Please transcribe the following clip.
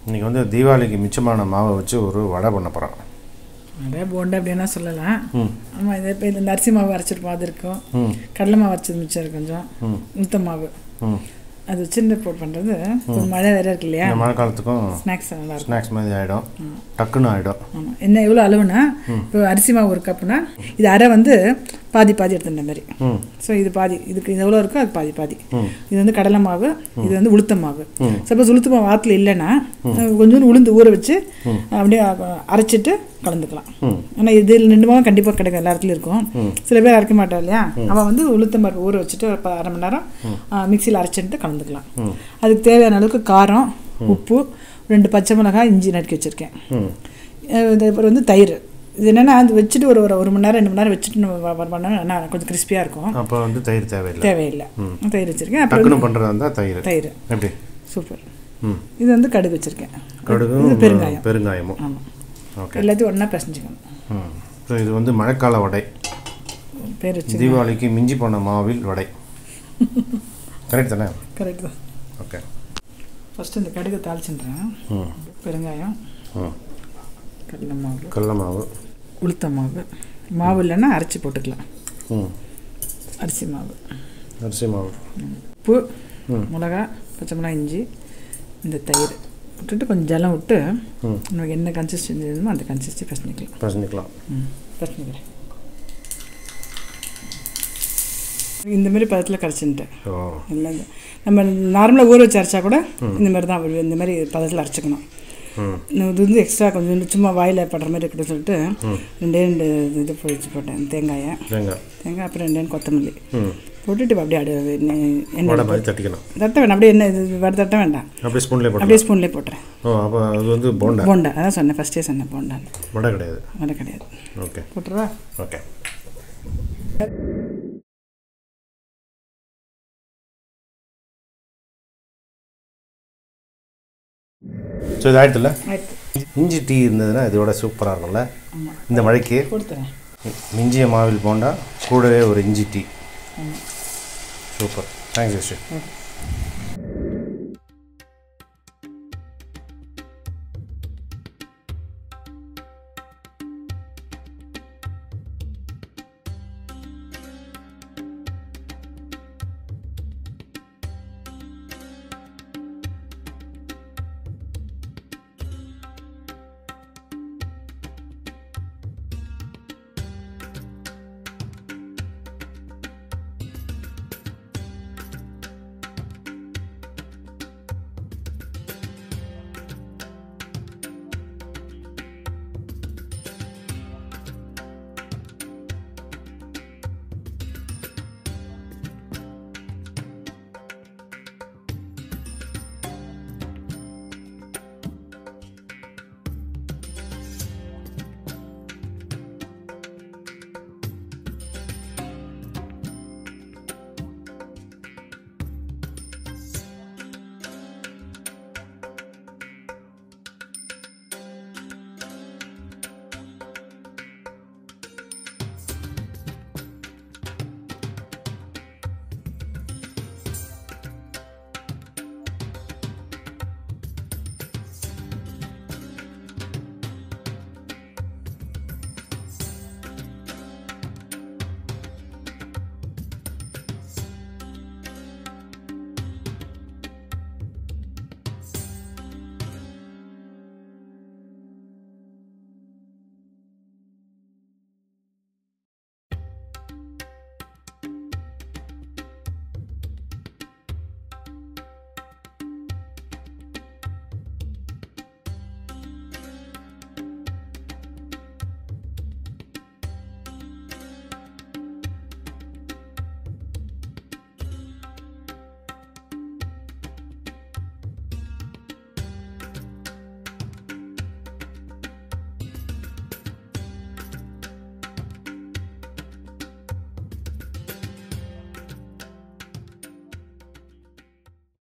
இன்னைக்கு வந்து தீபாவளிக்கு மிச்சமான மாவை வச்சு ஒரு வடை பண்ண போகிறோம். வடை போண்டா அப்படின்னா சொல்லலாம். ஆமாம், இதை இப்போ இந்த அரிசி மாவு அரைச்சிருப்போம், அது இருக்கும். கடலை மாவு அரைச்சது மிச்சம் இருக்கு, கொஞ்சம் உளுத்த மாவு அது சின்ன போட் பண்ணுறது. கொஞ்சம் மழை வேறு இருக்கு இல்லையா, மழை காலத்துக்கும் ஸ்நாக்ஸ் நல்லா இருக்கும். ஸ்நாக்ஸ் மாதிரி ஆகிடும், டக்குன்னு ஆகிடும். ஆமாம், என்ன எவ்வளோ அளவுனா, இப்போ அரிசி மாவு ஒரு கப்புனா இது அரை வந்து பாதி பாதி எடுத்துட்ட மாதிரி. ஸோ இது பாதி, இதுக்கு இது எவ்வளோ இருக்கோ அது பாதி பாதி. இது வந்து கடலை மாவு, இது வந்து உளுத்த மாவு. சப்போஸ் உளுத்த மாவு ஆற்றுல இல்லைன்னா கொஞ்சோண்டு உளுந்து ஊற வச்சு அப்படியே அரைச்சிட்டு கலந்துக்கலாம். ஆனால் இது 2 மாவும் கண்டிப்பாக கிடைக்கும், எல்லா இடத்துலையும் இருக்கும். சில பேர் அரைக்க மாட்டா இல்லையா, அவன் வந்து உளுத்த மாவு ஊற வச்சுட்டு ஒரு அரை மணி நேரம் மிக்சியில் அரைச்சிட்டு கலந்துக்கலாம். அதுக்கு தேவையான அளவுக்கு காரம், உப்பு, 2 பச்சை மிளகாய், இஞ்சி நறுக்கி வச்சுருக்கேன். அப்புறம் வந்து தயிர். இது என்னென்னா அது வச்சுட்டு ஒரு மணி நேரம் 2 மணி நேரம் வச்சுட்டு பண்ணால் கொஞ்சம் கிறிஸ்பியாக இருக்கும். அப்போ வந்து தயிர் தேவையில்லை. தயிர் வச்சுருக்கேன். அப்புறம் பண்ணுறதா தயிர் எப்படி சூப்பர். இது வந்து கடுகு வச்சுருக்கேன், கடுகு பெருங்காயமும். ஆமாம், எல்லாத்தையும் ஒன்றா பிசைஞ்சிக்கணும். ஸோ இது வந்து மழைக்கால வடை, பேர் வச்சு தீபாவளிக்கு மிஞ்சி போன மாவில் வடை. கரெக்ட் தானே? கரெக்ட் தான். ஓகே, ஃபஸ்ட்டு இந்த கடுகு தாளிச்சுன்றேன். பெருங்காயம், கடலை மாவு, உளுத்த மாவு இல்லைன்னா அரைச்சி போட்டுக்கலாம். அரிசி மாவு, உப்பு, மிளகா, பச்சை மிளகாய், இஞ்சி, இந்த தயிர் விட்டுட்டு கொஞ்சம் ஜலம் விட்டு நமக்கு என்ன கன்சிஸ்டன்சி வேணுமோ அந்த கன்சிஸ்டன்சி பசஞ்சிக்கலாம். இந்த மாதிரி பதத்தில் கரைச்சின்ட்டேன். இல்லை, நம்ம நார்மலாக ஊற வச்சு அரைச்சா கூட இந்த மாதிரி தான், இந்த மாதிரி பதத்தில் அரைச்சிக்கணும். இது வந்து எக்ஸ்ட்ரா கொஞ்சம் சும்மா வாயில் படுற மாதிரி இருக்குன்னு சொல்லிட்டு 2 இது பொரிச்சு போட்டேன். தேங்காய், அப்புறம் 2 கொத்தமல்லி போட்டுட்டு அப்படியே எண்ணெய் தட்ட வேண்டாம். அப்படியே என்ன இது வடை தட்ட வேண்டாம், அப்படியே ஸ்பூன்லேயே போட்டுறேன். போண்டா அதான் சொன்னேன், ஃபஸ்ட்டே சொன்னேன், போண்டா வடை கிடையாது. ஓகே, போட்டுருவா. ஓகே. ஸோ இது ஆயிடுத்துல இஞ்சி டீ இருந்ததுன்னா இதோட சூப்பராக இருக்கும்ல. இந்த மழைக்கு கொடுத்துறேன். மிஞ்சிய மாவில் போண்டா கூடவே ஒரு இஞ்சி டீ. சூப்பர். தேங்க்ஸ்.